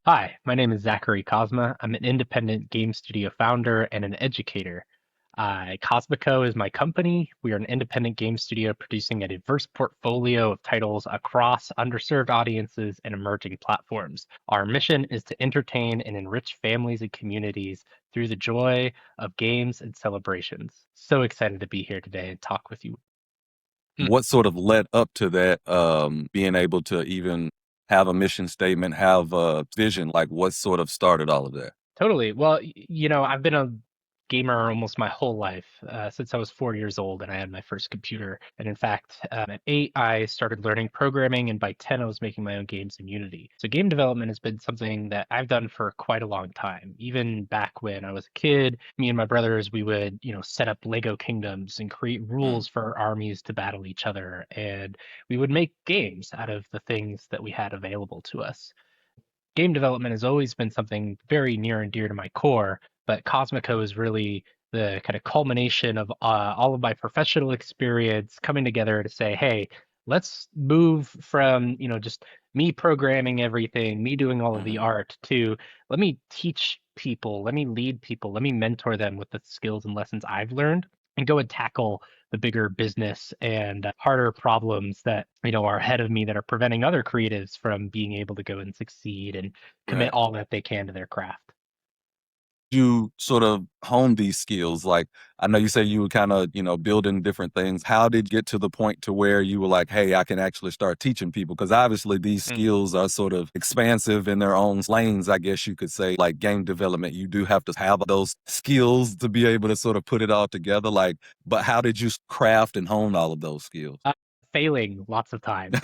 Hi, my name is Zachary Kosma. I'm an independent game studio founder and an educator. Cosmico is my company. We are an independent game studio producing a diverse portfolio of titles across underserved audiences and emerging platforms. Our mission is to entertain and enrich families and communities through the joy of games and celebrations. So excited to be here today and talk with you. Hmm. What sort of led up to that, being able to even have a mission statement, have a vision, like what sort of started all of that? Totally. Well, I've been a gamer almost my whole life, since I was 4 years old and I had my first computer. And in fact, at 8, I started learning programming, and by 10, I was making my own games in Unity. So game development has been something that I've done for quite a long time. Even back when I was a kid, me and my brothers, we would, set up Lego kingdoms and create Mm, rules for armies to battle each other. And we would make games out of the things that we had available to us. Game development has always been something very near and dear to my core, but Cosmico is really the kind of culmination of all of my professional experience coming together to say, hey, let's move from, just me programming everything, me doing all of the mhm. art to let me teach people, let me lead people, let me mentor them with the skills and lessons I've learned and go and tackle the bigger business and harder problems that are ahead of me that are preventing other creatives from being able to go and succeed and commit Right. all that they can to their craft. You sort of hone these skills? Like, I know you say you were kinda, building different things. How did you get to the point to where you were like, "Hey, I can actually start teaching people?" Because obviously these Mm. skills are sort of expansive in their own lanes, I guess you could say. Like game development, you do have to have those skills to be able to sort of put it all together, like, but how did you craft and hone all of those skills? Uh, Failing lots of times.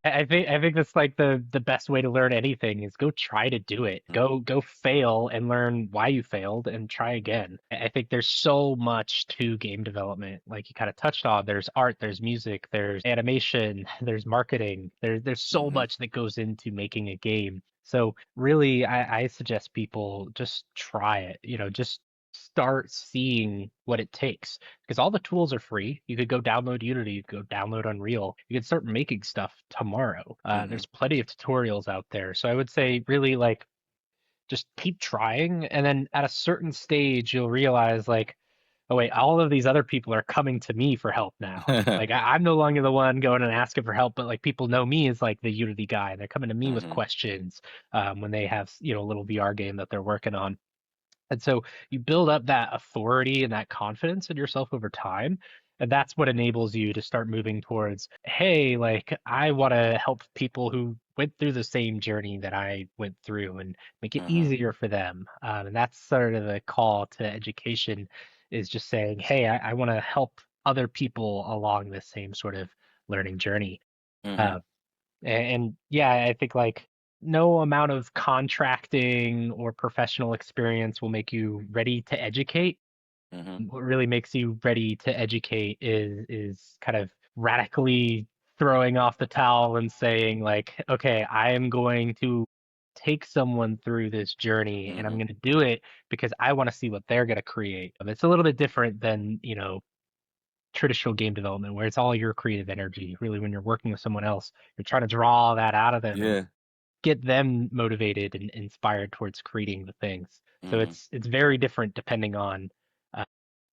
I think that's like the best way to learn anything is go try to do it. Go fail and learn why you failed and try again. I think there's so much to game development, like you kind of touched on. There's art, there's music, there's animation, there's marketing. There's so Mhm, much that goes into making a game. So really, I suggest people just try it. Just start seeing what it takes because all the tools are free. You could go download Unity, you could go download Unreal, you could start making stuff tomorrow. mhm, There's plenty of tutorials out there. So I would say, really, like, just keep trying. And then at a certain stage, you'll realize, like, oh, wait, all of these other people are coming to me for help now. Like, I'm no longer the one going and asking for help, but like people know me as like the Unity guy. They're coming to me with mhm, questions when they have, a little VR game that they're working on. And so you build up that authority and that confidence in yourself over time. And that's what enables you to start moving towards, hey, like I want to help people who went through the same journey that I went through and make it mhm. easier for them. And that's sort of the call to education is just saying, hey, I want to help other people along the same sort of learning journey. Mhm, Uh, and yeah, I think like no amount of contracting or professional experience will make you ready to educate. mhm. What really makes you ready to educate is kind of radically throwing off the towel and saying like, okay, I am going to take someone through this journey and I'm Mhm. going to do it because I want to see what they're going to create. It's a little bit different than, traditional game development where it's all your creative energy. Really, when you're working with someone else, you're trying to draw that out of them and Yeah. get them motivated and inspired towards creating the things. So Mhm. it's very different depending on uh,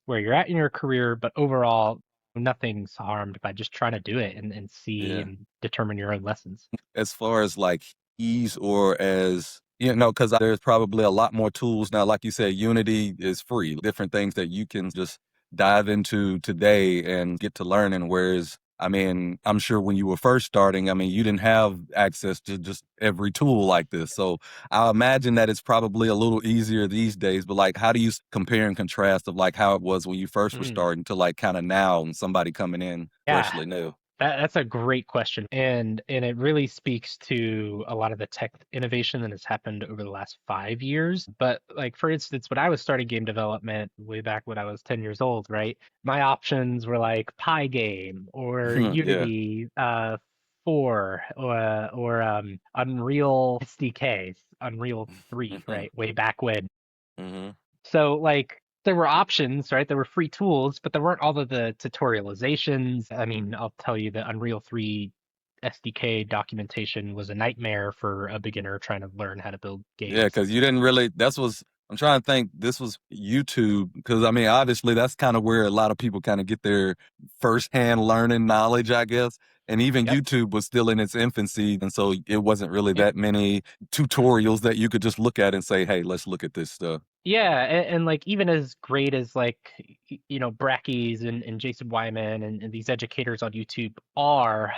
where you're at in your career, but overall, nothing's harmed by just trying to do it and see Yeah. and determine your own lessons. As far as like ease or as because there's probably a lot more tools now. Like you said, Unity is free. Different things that you can just dive into today and get to learning. Whereas, I mean, I'm sure when you were first starting, I mean, you didn't have access to just every tool like this. So I imagine that it's probably a little easier these days. But like, how do you compare and contrast of like how it was when you first were Mm, starting to like kind of now and somebody coming in yeah. freshly new? That's a great question, and it really speaks to a lot of the tech innovation that has happened over the last 5 years. But like for instance, when I was starting game development way back when I was 10 years old, right? My options were like Pygame or Yeah. Unity 4 or Unreal SDKs, Unreal 3, right? Way back when. Mhm. So like there were options, right? There were free tools, but there weren't all of the tutorializations. I mean, I'll tell you that Unreal 3 SDK documentation was a nightmare for a beginner trying to learn how to build Yeah, games. because you didn't really. That's was. I'm trying to think. This was YouTube because I mean, obviously, that's kind of where a lot of people kind of get their firsthand learning knowledge, I guess. And even Yep. YouTube was still in its infancy, and so it wasn't really that many tutorials that you could just look at and say, "Hey, let's look at this stuff." Yeah, and like even as great as like Brackeys and Jason Wyman and these educators on YouTube are,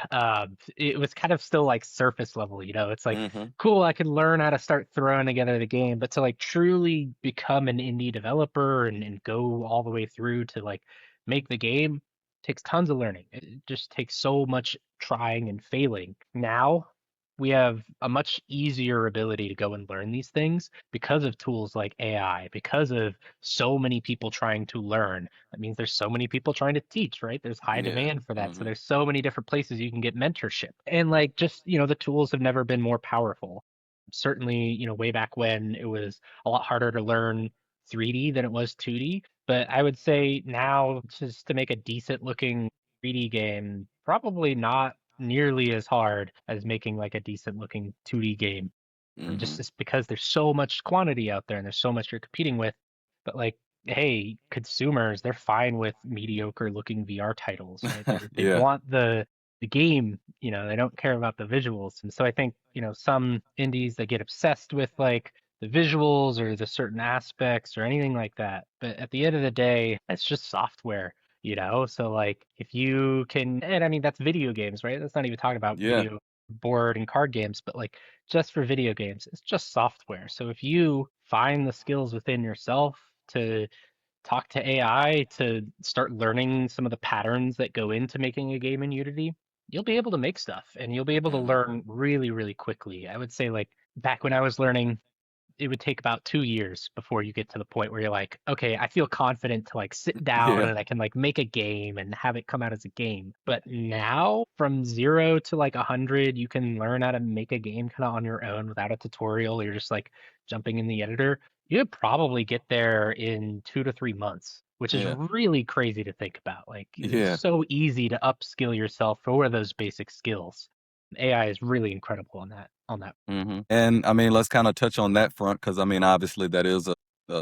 it was kind of still like surface level. It's like Hmm. cool, I can learn how to start throwing together the game, but to like truly become an indie developer and go all the way through to like make the game takes tons of learning. It just takes so much trying and failing. Now we have a much easier ability to go and learn these things because of tools like AI, because of so many people trying to learn. That means there's so many people trying to teach, right? There's high Yeah. demand for that. So Hmm. there's so many different places you can get mentorship. And like just the tools have never been more powerful. Certainly, way back when it was a lot harder to learn 3D than it was 2D. But I would say now just to make a decent looking 3D game, probably not nearly as hard as making like a decent looking 2D game. And Hmm. just because there's so much quantity out there and there's so much you're competing with. But like, hey, consumers, they're fine with mediocre looking VR titles, right? They Yeah. want the game, they don't care about the visuals. And so I think, some indies they get obsessed with like the visuals or the certain aspects or anything like that. But at the end of the day, it's just software. So like if you can, and I mean that's video games, right? That's not even talking about Yeah. video board and card games, but like just for video games, it's just software. So if you find the skills within yourself to talk to AI to start learning some of the patterns that go into making a game in Unity, you'll be able to make stuff and you'll be able to Hmm. learn really, really quickly. I would say like back when I was learning, it would take about 2 years before you get to the point where you're like, okay, I feel confident to like sit down Yeah. and I can like make a game and have it come out as a game. But now from 0 to like 100, you can learn how to make a game kind of on your own without a tutorial. You're just like jumping in the editor. You could probably get there in 2 to 3 months, which is Yeah. really crazy to think about. Like it's Yeah. so easy to upskill yourself for those basic skills. AI is really incredible on that. And I mean, let's kind of touch on that front because I mean, obviously, that is a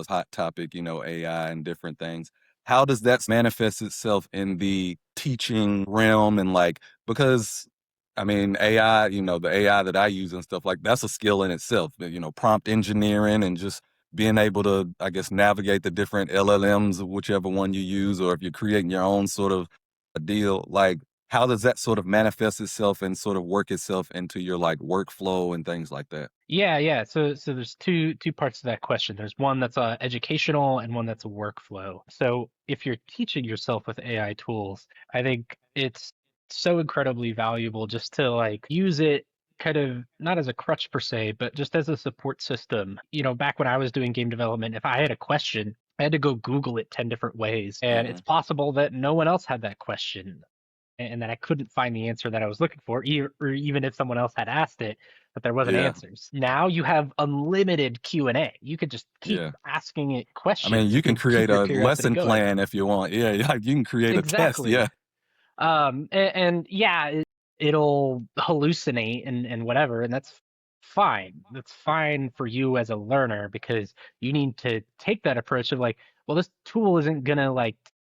hot topic, AI and different things. How does that manifest itself in the teaching realm? And like, because I mean, AI, the AI that I use and stuff like that's a skill in itself, prompt engineering and just being able to, I guess, navigate the different LLMs, whichever one you use, or if you're creating your own sort of a deal, like, how does that sort of manifest itself and sort of work itself into your like workflow and things like that? Yeah, yeah. So there's two parts to that question. There's one that's educational and one that's a workflow. So if you're teaching yourself with AI tools, I think it's so incredibly valuable just to like use it kind of not as a crutch per se, but just as a support system. Back when I was doing game development, if I had a question, I had to go Google it 10 different ways. And Hmm. it's possible that no one else had that question and that I couldn't find the answer that I was looking for, or even if someone else had asked it, but there wasn't Yeah, answers. Now you have unlimited Q&A. You could just keep yeah. asking it I mean, questions. you You can could keep create your a curiosity lesson going. plan if you want. Yeah, yeah. You can create a test. Yeah. Exactly. And yeah, it'll hallucinate and whatever, and that's fine. That's fine for you as a learner because you need to take that approach of like, well, this tool isn't gonna like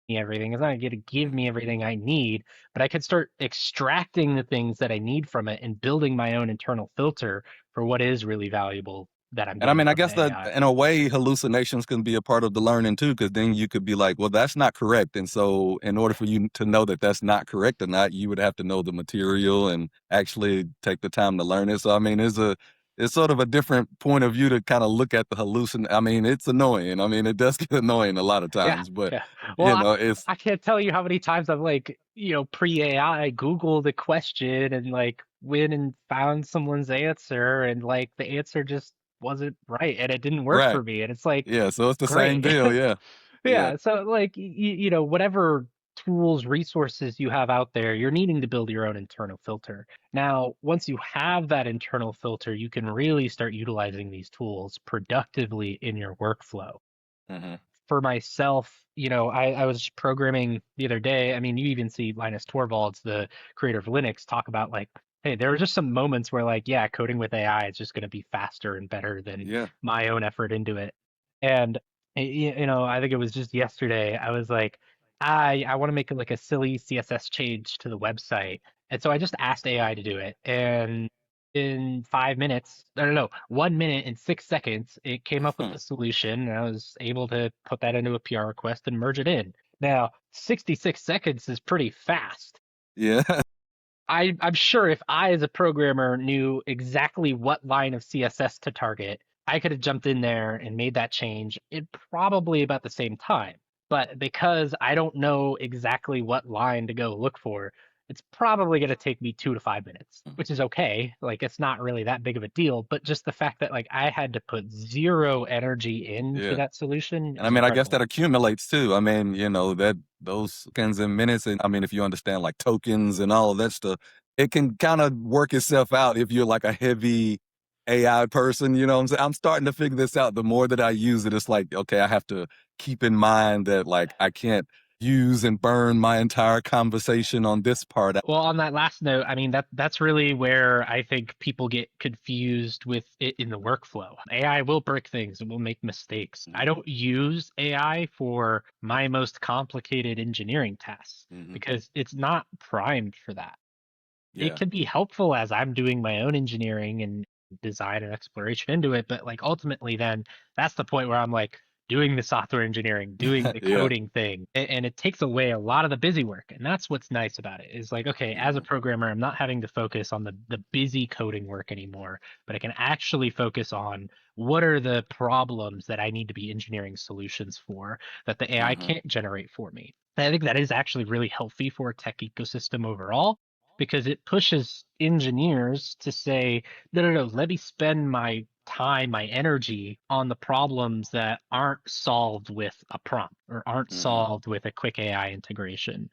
me everything. It's not gonna give me everything I need, but I could start extracting the things that I need from it and building my own internal filter for what is really valuable that I'm And I getting mean, I from guess the that AI. in a way, hallucinations can be a part of the learning too, because then you could be like, well, that's not correct. And so, in order for you to know that that's not correct or not, you would have to know the material and actually take the time to learn it. So, I mean, it's sort of a different point of view to kind of look at the hallucin. I mean, it's annoying. I mean, it does get annoying a lot of Yeah, times, but yeah. Well, I, it's I can't tell you how many times I've like, pre-AI Googled a question and like went and found someone's answer and like the answer just wasn't right and it didn't work right. for me. And it's like, Yeah. So it's the same great. deal. Yeah. Yeah. Yeah. So like, whatever tools, resources you have out there, you're needing to build your own internal filter. Now, once you have that internal filter, you can really start utilizing these tools productively in your workflow Hmm. for myself, I was programming the other day. I mean, you even see Linus Torvalds, the creator of Linux, talk about like, hey, there were just some moments where like, yeah, coding with AI is just going to be faster and better than Yeah. my own effort into it. And I think it was just yesterday. I was like, I want to make like a silly CSS change to the website, and so I just asked AI to do it, and in 5 minutes, no, 1 minute and 6 seconds, it came up with the solution, and I was able to put that into a PR request and merge it in. Now, 66 seconds is pretty fast. Yeah. I'm sure if I, as a programmer, knew exactly what line of CSS to target, I could have jumped in there and made that change in probably about the same time. But because I don't know exactly what line to go look for, it's probably going to take me 2 to 5 minutes, which is okay. Like, it's not really that big of a deal. But just the fact that, like, I had to put zero energy into Yeah. that solution And I is mean, I guess incredible. that accumulates too. I mean, that those seconds and minutes, and I mean, if you understand like tokens and all of that stuff, it can kind of work itself out if you're like a heavy AI person. You know what I'm saying? I'm starting to figure this out. The more that I use it, it's like, okay, I have to keep in mind that like I can't use and burn my entire conversation on this part. Well, on that last note, I mean that's really where I think people get confused with it in the workflow. AI will break things and will make mistakes. I Mhm. don't use AI for my most complicated engineering tasks Mhm. because it's not primed for that. It Yeah. can be helpful as I'm doing my own engineering and design and exploration into it, but like ultimately then that's the point where I'm like doing the software engineering, doing the Yeah. coding thing, and it takes away a lot of the busy work. And that's what's nice about it is like, okay, as a Mhm. programmer, I'm not having to focus on the busy coding work anymore, but I can actually focus on what are the problems that I need to be engineering solutions for that the AI Mhm. can't generate for me. And I think that is actually really healthy for a tech ecosystem overall because it pushes engineers to say, no, no, no, let me spend my time, my energy on the problems that aren't solved with a prompt or aren't Mhm. solved with a quick AI integration.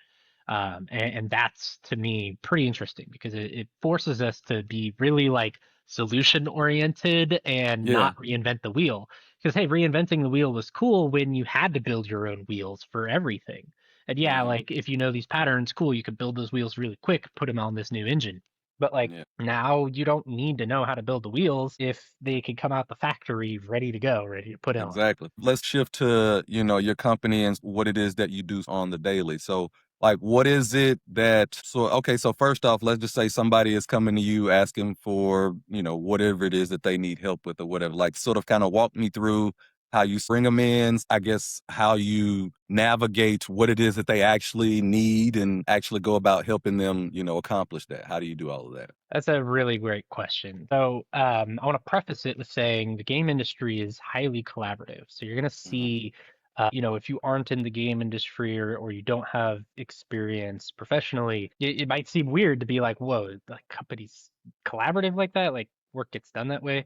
And that's to me pretty interesting because it forces us to be really like solution oriented and Yeah. not reinvent the wheel. Because, hey, reinventing the wheel was cool when you had to build your own wheels for everything. And yeah, Mhm. like if you know these patterns, cool, you could build those wheels really quick, put them on this new engine. But like Yeah. now you don't need to know how to build the wheels if they can come out the factory ready to go, ready to put on. Exactly. Let's shift to, your company and what it is that you do on the daily. So, like, what is it that, so, okay, so first off, let's just say somebody is coming to you asking for, whatever it is that they need help with or whatever. Like, sort of kind of walk me through how you bring them in, I guess, how you navigate what it is that they actually need and actually go about helping them, accomplish that. How do you do all of that? That's a really great question. So, I want to preface it with saying the game industry is highly collaborative. So you're going to Hmm. see, if you aren't in the game industry or you don't have experience professionally, it might seem weird to be like, whoa, the company's collaborative like that, like work gets done that way.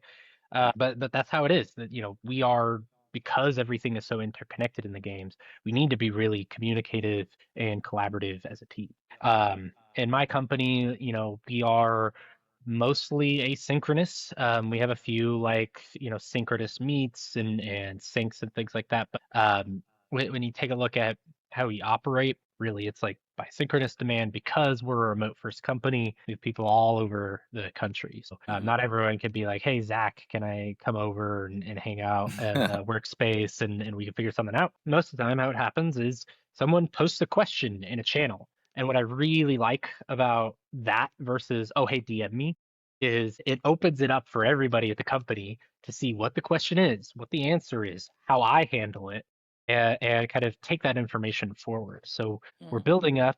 But that's how it is. That we are because everything is so interconnected in the games. We need to be really communicative and collaborative as a team. In my company, we are mostly asynchronous. We have a few like synchronous meets and syncs and things like that. But when you take a look at how we operate, really it's like by synchronous demand because we're a remote first company. We have people all over the country, so Hmm. not everyone can be like, "Hey Zach, can I come over and hang out at the workspace and we can figure something out?" Most of the time, how it happens is someone posts a question in a channel, and what I really like about that versus, oh, hey, DM me, is it opens it up for everybody at the company to see what the question is, what the answer is, how I handle it, and kind of take that information forward. So we're Hmm. building up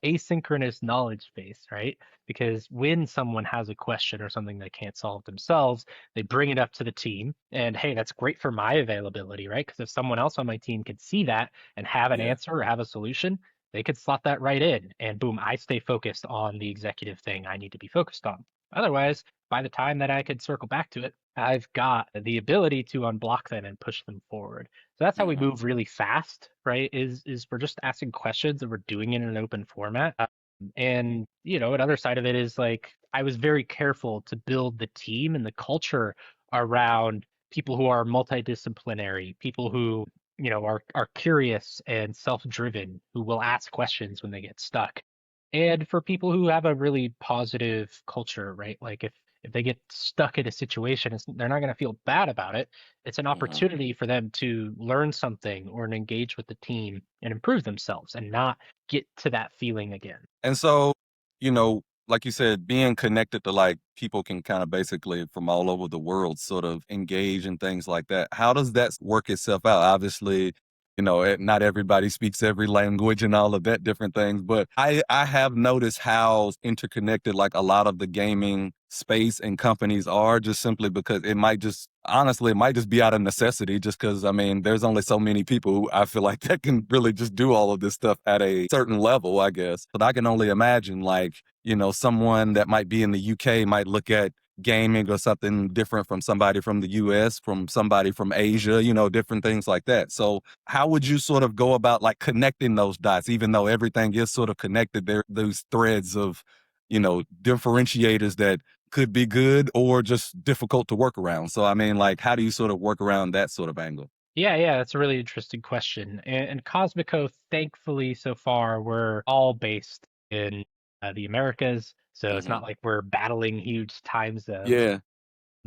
asynchronous knowledge base, right? Because when someone has a question or something they can't solve themselves, they bring it up to the team. And hey, that's great for my availability, right? Because if someone else on my team could see that and have an Yeah. answer or have a solution, they could slot that right in. And boom, I stay focused on the executive thing I need to be focused on. Otherwise, by the time that I could circle back to it, I've got the ability to unblock them and push them forward. So that's how we Hmm. move really fast, right? Is we're just asking questions and we're doing it in an open format. And another side of it is like I was very careful to build the team and the culture around people who are multidisciplinary, people who are curious and self-driven, who will ask questions when they get stuck. And for people who have a really positive culture, right? Like if they get stuck in a situation, they're not going to feel bad about it. It's an Hmm. opportunity for them to learn something or engage with the team and improve themselves and not get to that feeling again. And so, like you said, being connected to like people can kind of basically from all over the world sort of engage in things like that. How does that work itself out? Obviously, not everybody speaks every language and all of that different things, but I have noticed how interconnected like a lot of the gaming space and companies are just simply because it might just honestly it might just be out of necessity just because I mean there's only so many people who I feel like that can really just do all of this stuff at a certain level, I guess. But I can only imagine like someone that might be in the UK might look at gaming or something different from somebody from the US, from somebody from Asia, different things like that. So how would you sort of go about like connecting those dots, even though everything is sort of connected? There, those threads of, differentiators that could be good or just difficult to work around. So I mean, like, how do you sort of work around that sort of angle? Yeah, that's a really interesting question. And Cosmico, thankfully, so far, we're all based in the Americas. So it's Hmm. not like we're battling huge time zones. Yeah.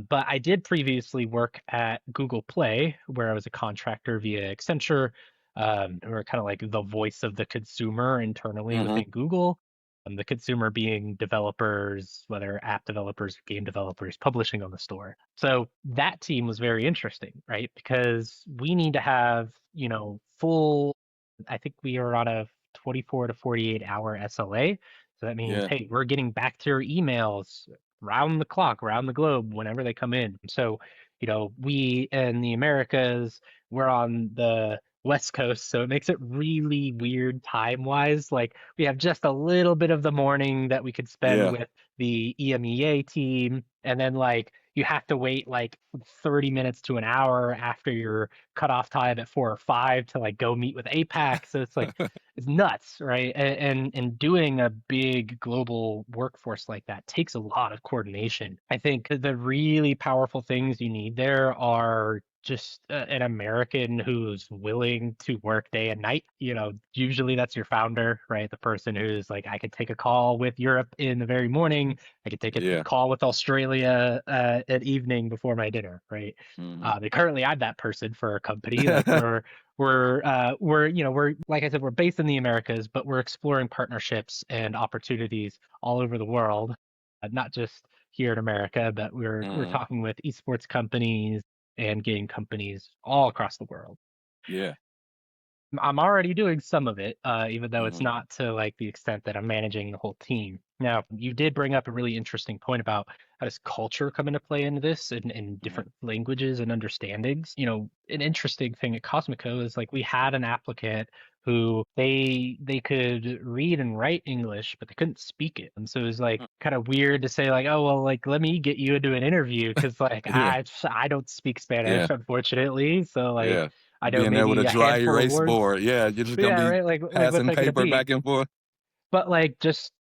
But I did previously work at Google Play, where I was a contractor via Accenture. We're kind of like the voice of the consumer internally Hmm. within Google. The consumer being developers, whether app developers, game developers, publishing on the store. So that team was very interesting, right? Because we need to have, full, I think we are on a 24 to 48-hour SLA. So that means, Yeah. hey, we're getting back to your emails round the clock, around the globe, whenever they come in. So, we in the Americas, we're on the West Coast, so it makes it really weird time-wise. Like we have just a little bit of the morning that we could spend Yeah. with the EMEA team, and then like you have to wait like 30 minutes to an hour after your cutoff time at 4 or 5 to like go meet with APAC. So it's like it's nuts, right? And doing a big global workforce like that takes a lot of coordination. I think the really powerful things you need there are just an American who's willing to work day and night. Usually that's your founder, right? The person who's like, I could take a call with Europe in the very morning. I could take a Yeah. call with Australia at evening before my dinner, right? Hmm. And currently I'm that person for a company. Like we're like I said, we're based in the Americas, but we're exploring partnerships and opportunities all over the world, not just here in America, but we're Hmm. talking with esports companies and game companies all across the world. Yeah. I'm already doing some of it, even though it's Hmm. not to like the extent that I'm managing the whole team. Now, you did bring up a really interesting point about how does culture come into play into this and Hmm. different languages and understandings. An interesting thing at Cosmico is like we had an applicant who they could read and write English, but they couldn't speak it. And so it was like kind of weird to say like, oh well, like let me get you into an interview because like Yeah. I don't speak Yeah. Spanish, unfortunately. So like Yeah. I know Being there with a maybe a dry handful of erase words. board. Yeah. You're just gonna Yeah, be right. Like what's passing that gonna paper be? back and forth. But like just,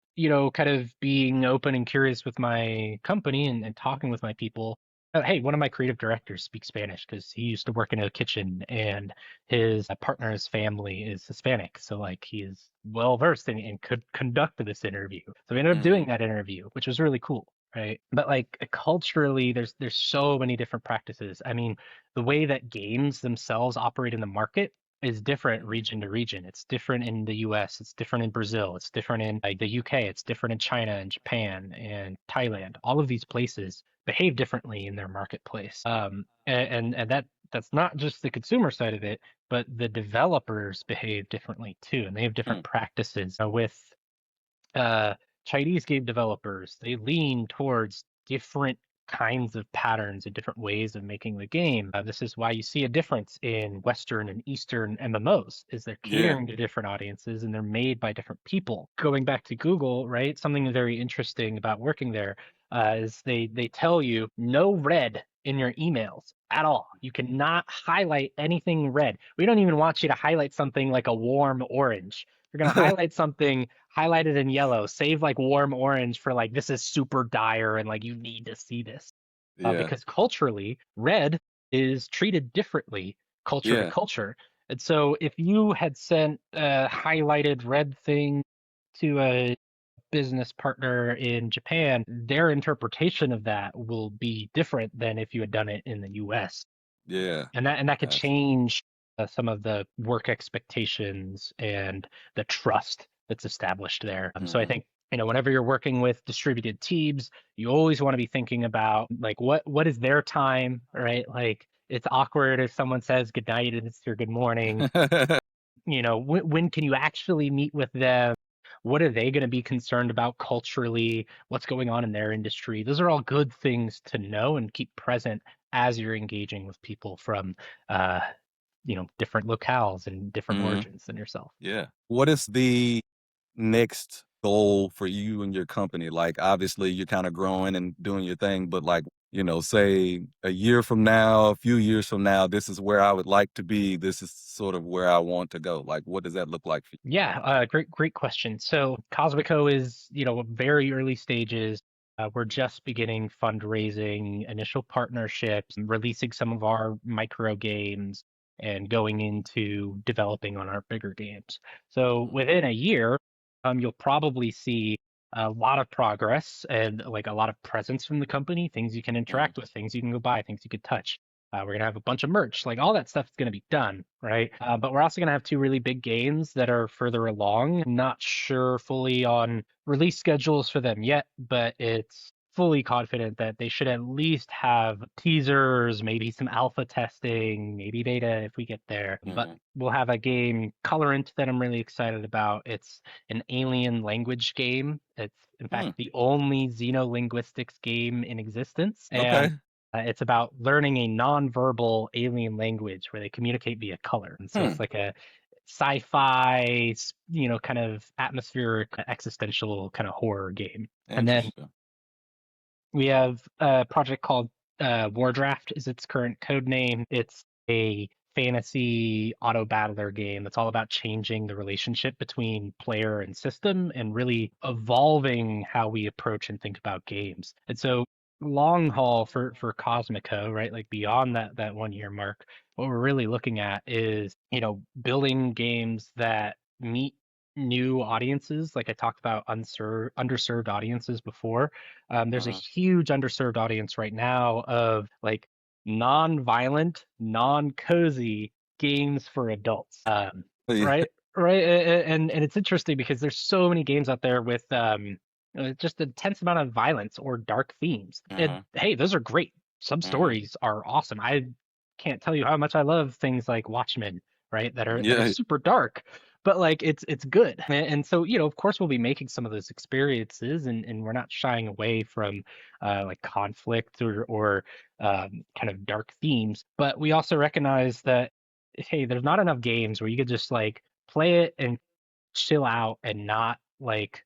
kind of being open and curious with my company and talking with my people. Hey, one of my creative directors speaks Spanish because he used to work in a kitchen and his partner's family is Hispanic. So like he is well versed and could conduct this interview. So we ended up doing Hmm. that interview, which was really cool. Right. But like culturally, there's so many different practices. I mean, the way that games themselves operate in the market is different Hmm. region to region. It's different in the US, it's different in Brazil, it's different in like the UK, it's different in China and Japan and Thailand. All of these places behave differently in their marketplace. And that's not just the consumer side of it, but the developers behave differently too, and they have different practices with uh, Chinese game developers, they lean towards different kinds of patterns and different ways of making the game. This is why you see a difference in Western and Eastern MMOs, is they're Yeah. catering to different audiences and they're made by different people. Going back to Google, right? Something very interesting about working there is they tell you no red in your emails at all. You cannot highlight anything red. We don't even want you to highlight something like a warm orange. You're gonna highlight something, highlight it in yellow, save like warm orange for like this is super dire and like you need to see this. Yeah. Because culturally, red is treated differently culture to Yeah. culture. And so if you had sent a highlighted red thing to a business partner in Japan, their interpretation of that will be different than if you had done it in the US. Yeah. And that could Gotcha. change some of the work expectations and the trust that's established there. So I Hmm. think, whenever you're working with distributed teams, you always want to be thinking about like what is their time, right? Like it's awkward if someone says good night and it's your good morning. When can you actually meet with them? What are they going to be concerned about culturally? What's going on in their industry? Those are all good things to know and keep present as you're engaging with people from, uh, different locales and different Hmm. origins than yourself. Yeah. What is the next goal for you and your company? Like, obviously, you're kind of growing and doing your thing, but like, say a year from now, a few years from now, this is where I would like to be. This is sort of where I want to go. Like, what does that look like for Yeah, great question. So Cosmico is, very early stages. We're just beginning fundraising, initial partnerships, releasing some of our micro games, and going into developing on our bigger games. So you? within a year, you'll probably see a lot of progress and like a lot of presence from the company, things you can Hmm. interact with, things you can go buy, things you could touch. We're gonna have a bunch of merch, like all that stuff is gonna be done, right? But we're also gonna have two really big games that are further along. Not sure fully on release schedules for them yet, but it's fully confident that they should at least have teasers, maybe some alpha testing, maybe beta if we get there. But Hmm. we'll have a game, Colorant, that I'm really excited about. It's an alien language game. It's in Hmm. fact the only xenolinguistics game in existence, and Okay. it's about learning a non-verbal alien language where they communicate via color. And so it's Hmm. like a sci-fi, kind of atmospheric, existential kind of horror game. And then Interesting. we have a project called Wardraft is its current code name. It's a fantasy auto battler game that's all about changing the relationship between player and system and really evolving how we approach and think about games. And so long haul for Cosmico, right? Like beyond that 1 year mark, what we're really looking at is, building games that meet new audiences. Like I talked about underserved audiences before. There's a Hmm. huge underserved audience right now of like non-violent, non-cozy games for adults. Yeah. Right, right, and it's interesting because there's so many games out there with just an intense amount of violence or dark themes. And Hmm. hey, those are great. Some Hmm. stories are awesome. I can't tell you how much I love things like Watchmen, right? That are Yeah. super dark, but like it's good. And so, of course we'll be making some of those experiences, and we're not shying away from like conflict or kind of dark themes, but we also recognize that hey, there's not enough games where you could just like play it and chill out and not like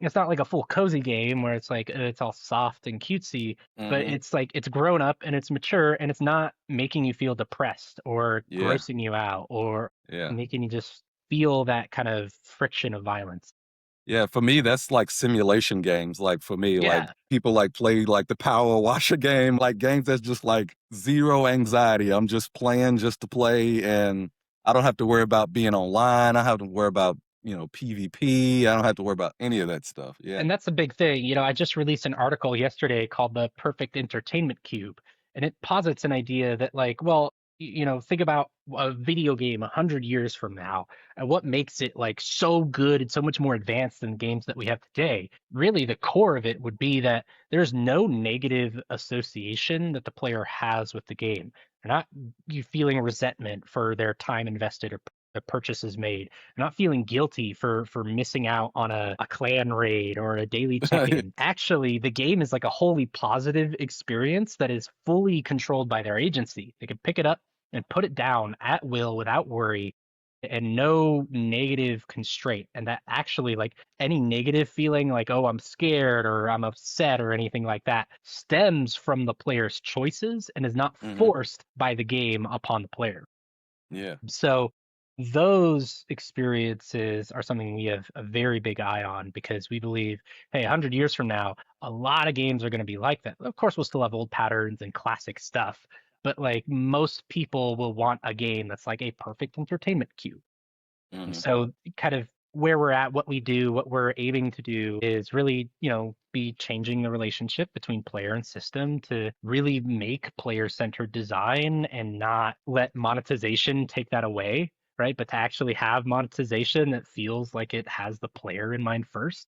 it's not like a full cozy game where it's like it's all soft and cutesy, but Hmm. it's like it's grown up and it's mature and it's not making you feel depressed or Yeah. grossing you out or Yeah. making you just feel that kind of friction of violence. Yeah, for me, that's like simulation games. Like for me, like Yeah. people like play like the power washer game, like games that's just like zero anxiety. I'm just playing just to play, and I don't have to worry about being online. I don't have to worry about, PvP. I don't have to worry about any of that stuff. Yeah. And that's a big thing. I just released an article yesterday called The Perfect Entertainment Cube, and it posits an idea that, like, well, think about a video game 100 years from now, and what makes it like so good and so much more advanced than the games that we have today. Really, the core of it would be that there's no negative association that the player has with the game. They're not you feeling resentment for their time invested or the purchases made. You're not feeling guilty for missing out on a clan raid or a daily check-in. Actually, the game is like a wholly positive experience that is fully controlled by their agency. They can pick it up and put it down at will without worry and no negative constraint. And that actually, like any negative feeling, like, oh, I'm scared or I'm upset or anything like that, stems from the player's choices and is not Hmm. forced by the game upon the player. Yeah. So those experiences are something we have a very big eye on because we believe, hey, 100 years from now, a lot of games are going to be like that. Of course, we'll still have old patterns and classic stuff, but like most people will want a game that's like a perfect entertainment cube. Hmm. So kind of where we're at, what we do, what we're aiming to do is really, be changing the relationship between player and system to really make player-centered design and not let monetization take that away, right? But to actually have monetization that feels like it has the player in mind first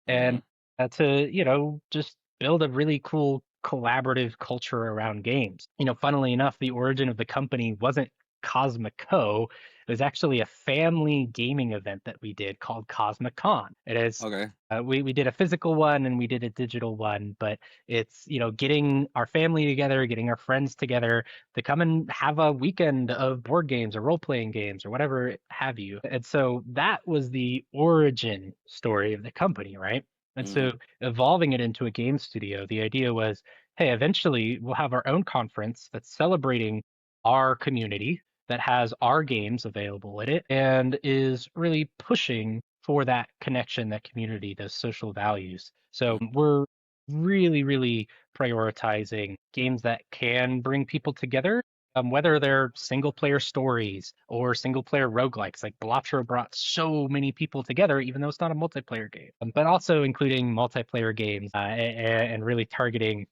and Mm-hmm. to just build a really cool collaborative culture around games. Funnily enough, the origin of the company wasn't Cosmico. It was actually a family gaming event that we did called CosmicCon. It is Okay. we did a physical one and we did a digital one, but it's getting our family together, getting our friends together to come and have a weekend of board games or role playing games or whatever have you. And so that was the origin story of the company, right? And Mm-hmm. so evolving it into a game studio, the idea was, hey, eventually we'll have our own conference that's celebrating our community that has our games available in it and is really pushing for that connection, that community, those social values. So we're really, really prioritizing games that can bring people together, whether they're single player stories or single player roguelikes. Like Balatro brought so many people together, even though it's not a multiplayer game, but also including multiplayer games and really targeting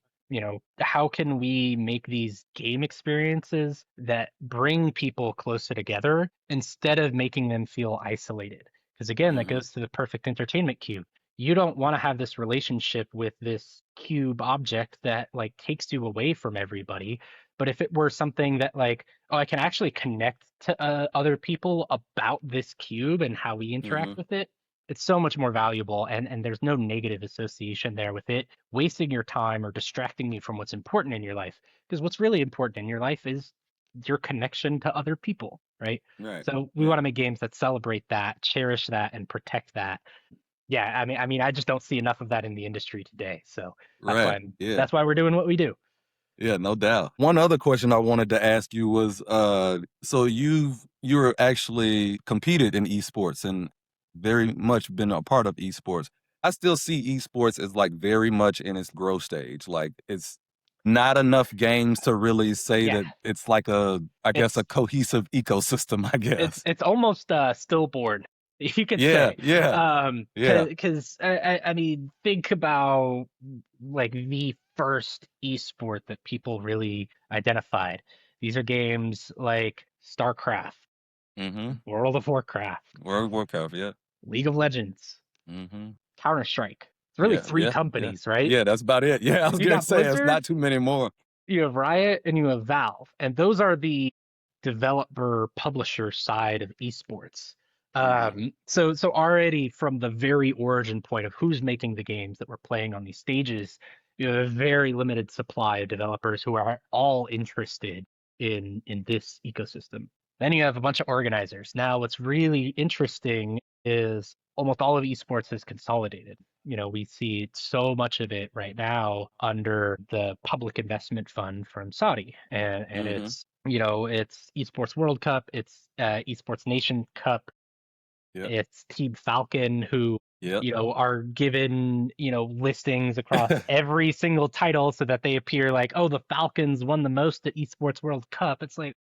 how can we make these game experiences that bring people closer together instead of making them feel isolated? Because again, that Mm-hmm. goes to the perfect entertainment cube. You don't want to have this relationship with this cube object that like takes you away from everybody. But if it were something that like, oh, I can actually connect to other people about this cube and how we Mm-hmm. interact with it, it's so much more valuable and there's no negative association there with it wasting your time or distracting you from what's important in your life. Because what's really important in your life is your connection to other people, right? Right. So we Yeah. want to make games that celebrate that, cherish that, and protect that. Yeah, I mean, I just don't see enough of that in the industry today. So that's why Right. Yeah. we're doing what we do. Yeah, no doubt. One other question I wanted to ask you was, so you're actually competed in esports and very much been a part of esports. I still see esports as like very much in its growth stage. Like it's not enough games to really say Yeah, that it's like I guess a it's cohesive ecosystem, I it's guess. it's almost stillborn, you could Yeah, say. yeah, yeah. Because I mean, think about like the first esport that people really identified. These are games like StarCraft, Mm-hmm. World of Warcraft, World of Warcraft, yeah. League of Legends, Mm-hmm. Counter-Strike. It's really Yeah, three yeah, yeah. companies, right? Yeah, that's about it. Yeah, I was You gonna got say it's Blizzard, not too many more. you have Riot, and you have Valve, and those are the developer publisher side of esports. Mm-hmm. So already from the very origin point of who's making the games that we're playing on these stages, you have a very limited supply of developers who are all interested in this ecosystem. Then you have a bunch of organizers. Now, what's really interesting is almost all of esports is consolidated. We see so much of it right now under the public investment fund from Saudi, and Mm-hmm. it's Esports World Cup, it's Esports Nation Cup, Yep. it's Team Falcon who Yep. are given listings across every single title so that they appear like, oh, the Falcons won the most at Esports World Cup. It's like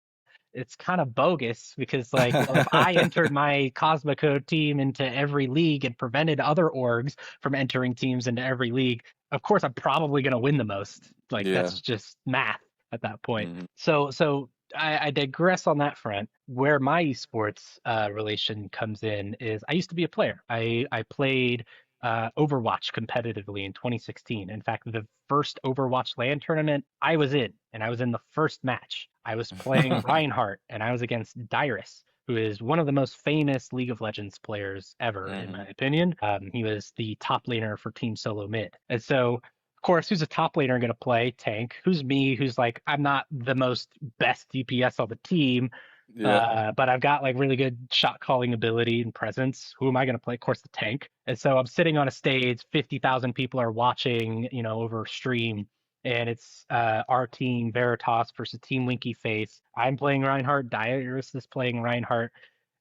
it's kind of bogus because like, well, if I entered my Cosmico team into every league and prevented other orgs from entering teams into every league, of course I'm probably going to win the most. Like Yeah. that's just math at that point. Mhm. So I digress on that front. Where my esports relation comes in is I used to be a player. I played Overwatch competitively in 2016. In fact, the first Overwatch LAN tournament I was in, and I was in the first match. I was playing Reinhardt, and I was against Dyrus, who is one of the most famous League of Legends players ever, in my Mhm. opinion. He was the top laner for Team Solo Mid. And so, of course, who's a top laner going to play? Tank. Who's me? Who's like, I'm not the most best DPS on the team, Yeah. but I've got like really good shot calling ability and presence. Who am I going to play? Of course, the tank. And so I'm sitting on a stage, 50,000 people are watching, over stream, and it's our team Veritas versus Team Winky Face. I'm playing Reinhardt. Dyrus is playing Reinhardt,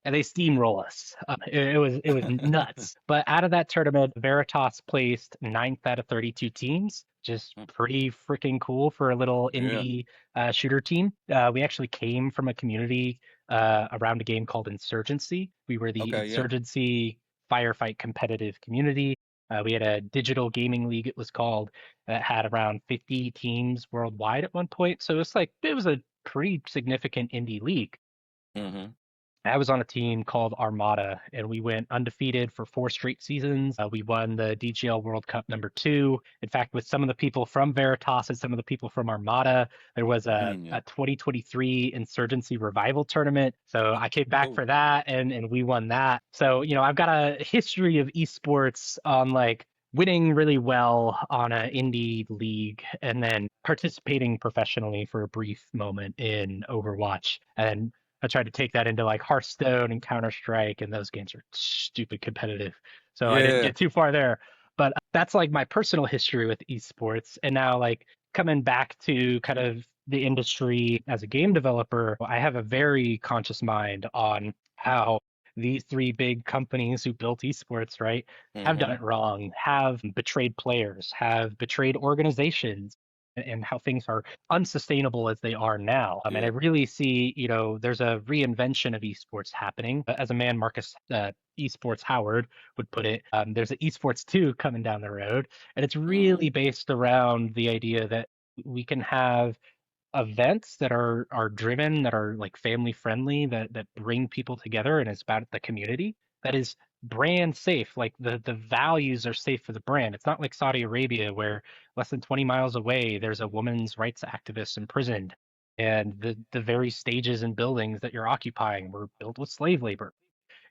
and they steamroll us. It was nuts. But out of that tournament, Veritas placed ninth out of 32 teams. Just pretty freaking cool for a little Yeah. indie shooter team. We actually came from a community around a game called Insurgency. We were the Okay, yeah. Insurgency firefight competitive community. We had a digital gaming league, it was called, that had around 50 teams worldwide at one point. So it's like it was a pretty significant indie league. Hmm. I was on a team called Armada, and we went undefeated for 4 straight seasons. We won the DGL World Cup #2. In fact, with some of the people from Veritas and some of the people from Armada, there was Yeah. a 2023 Insurgency Revival tournament. So I came back Oh. for that, and we won that. So, I've got a history of esports on like winning really well on an indie league and then participating professionally for a brief moment in Overwatch. And I tried to take that into like Hearthstone and Counter Strike, and those games are stupid competitive. So I didn't Yeah. get too far there. But that's like my personal history with esports. And now, like, coming back to kind of the industry as a game developer, I have a very conscious mind on how these three big companies who built esports, right, have done Hmm. it wrong, have betrayed players, have betrayed organizations, and how things are unsustainable as they are now. And I Yeah. really see, there's a reinvention of esports happening. As a man, Marcus Esports Howard would put it, there's an esports 2 coming down the road. And it's Hmm. really based around the idea that we can have events that are driven, that are like family friendly, that bring people together, and it's about the community, that is brand safe. Like the values are safe for the brand. It's not like Saudi Arabia where less than 20 miles away there's a women's rights activist imprisoned, and the very stages and buildings that you're occupying were built with slave labor.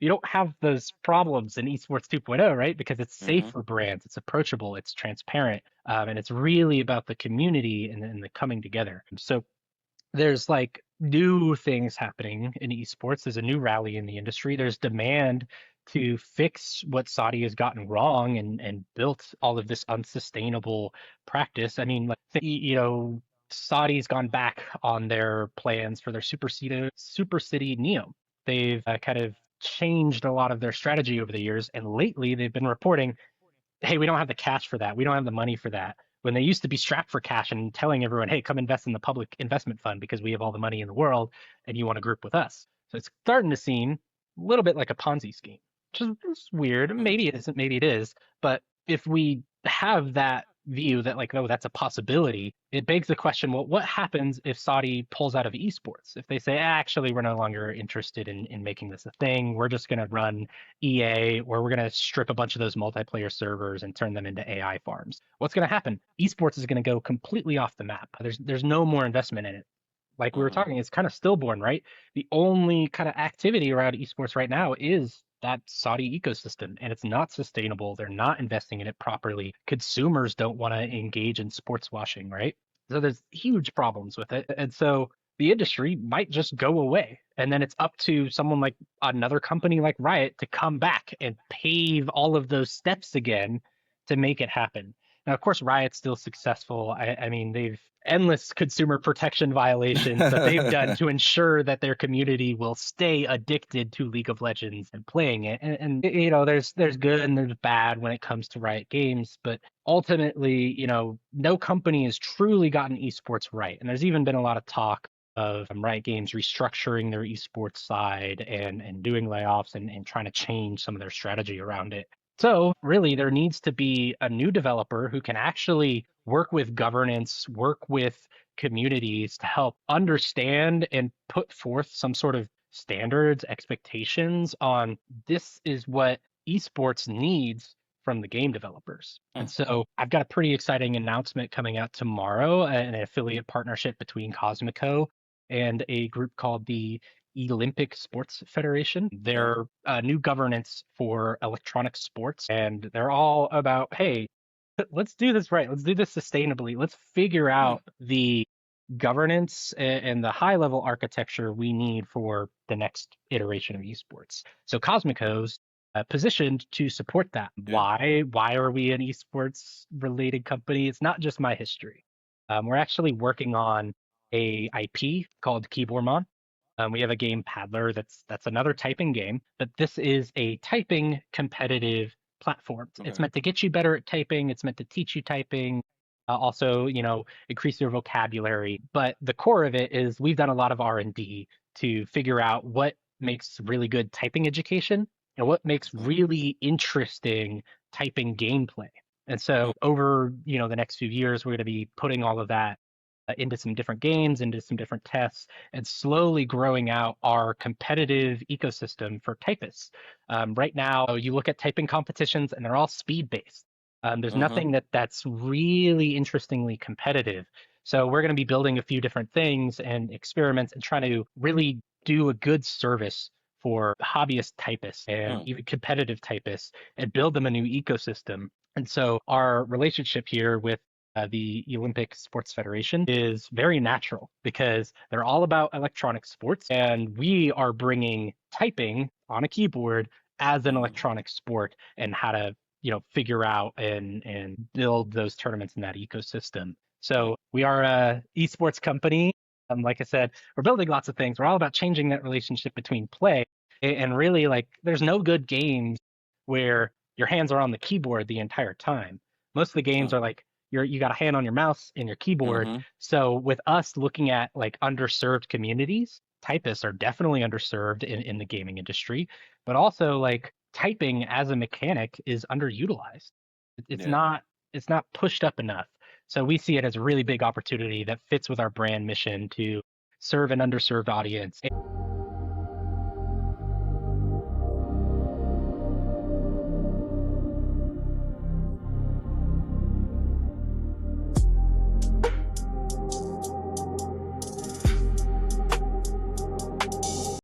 You don't have those problems in esports 2.0, right? Because it's safe Hmm. for brands, it's approachable, it's transparent, and it's really about the community and the coming together. So there's like new things happening in esports. There's a new rally in the industry. There's demand to fix what Saudi has gotten wrong and built all of this unsustainable practice. I mean, like, Saudi's gone back on their plans for their Super City Neo. They've kind of changed a lot of their strategy over the years, and lately they've been reporting, hey, we don't have the cash for that. We don't have the money for that. When they used to be strapped for cash and telling everyone, hey, come invest in the public investment fund because we have all the money in the world and you want to group with us. So it's starting to seem a little bit like a Ponzi scheme, which is weird. Maybe it isn't, maybe it is. But if we have that view that, like, oh, that's a possibility, it begs the question, well, what happens if Saudi pulls out of esports? If they say, actually, we're no longer interested in making this a thing, we're just going to run EA, or we're going to strip a bunch of those multiplayer servers and turn them into AI farms. What's going to happen? Esports is going to go completely off the map. There's no more investment in it. Like we were Hmm. talking, it's kind of stillborn, right? The only kind of activity around esports right now is that Saudi ecosystem, and it's not sustainable. They're not investing in it properly. Consumers don't want to engage in sports washing, right? So there's huge problems with it. And so the industry might just go away. And then it's up to someone like another company like Riot to come back and pave all of those steps again to make it happen. Now, of course, Riot's still successful. I mean, they've endless consumer protection violations that they've done to ensure that their community will stay addicted to League of Legends and playing it. And there's good and there's bad when it comes to Riot Games, but ultimately, no company has truly gotten esports right. And there's even been a lot of talk of Riot Games restructuring their esports side and doing layoffs and trying to change some of their strategy around it. So, really, there needs to be a new developer who can actually work with governance, work with communities to help understand and put forth some sort of standards, expectations on this is what esports needs from the game developers. And so I've got a pretty exciting announcement coming out tomorrow, an affiliate partnership between Cosmico and a group called the Olympic Sports Federation. Okay. They're new governance for electronic sports, and they're all about, hey, let's do this right. Let's do this sustainably. Let's figure Hmm. out the governance and the high level architecture we need for the next iteration of esports. So Cosmico's positioned to support that. Yeah. Why are we an esports related company? It's not just my history. We're actually working on a IP called Keyboardmon. We have a game Paddler that's another typing game, but this is a typing competitive platform. It's Okay. meant to get you better at typing. It's meant to teach you typing. Also, increase your vocabulary. But the core of it is we've done a lot of R&D to figure out what makes really good typing education and what makes really interesting typing gameplay. And so over, the next few years, we're going to be putting all of that into some different games, into some different tests, and slowly growing out our competitive ecosystem for typists. Right now, you look at typing competitions, and they're all speed based. There's Mm-hmm. nothing that's really interestingly competitive. So we're going to be building a few different things and experiments and trying to really do a good service for hobbyist typists and Mm. even competitive typists and build them a new ecosystem. And so our relationship here with the Olympic Sports Federation is very natural because they're all about electronic sports, and we are bringing typing on a keyboard as an Mm. electronic sport and how to figure out and build those tournaments in that ecosystem. Right. So we are a esports company. Like I said, we're building lots of things. We're all about changing that relationship between play and really like there's no good games where your hands are on the keyboard the entire time. Most of the games Mm. are like you got a hand on your mouse and your keyboard. Mm-hmm. So with us looking at like underserved communities, typists are definitely underserved in the gaming industry, but also like typing as a mechanic is underutilized. It's Yeah. not it's not pushed up enough. So we see it as a really big opportunity that fits with our brand mission to serve an underserved audience.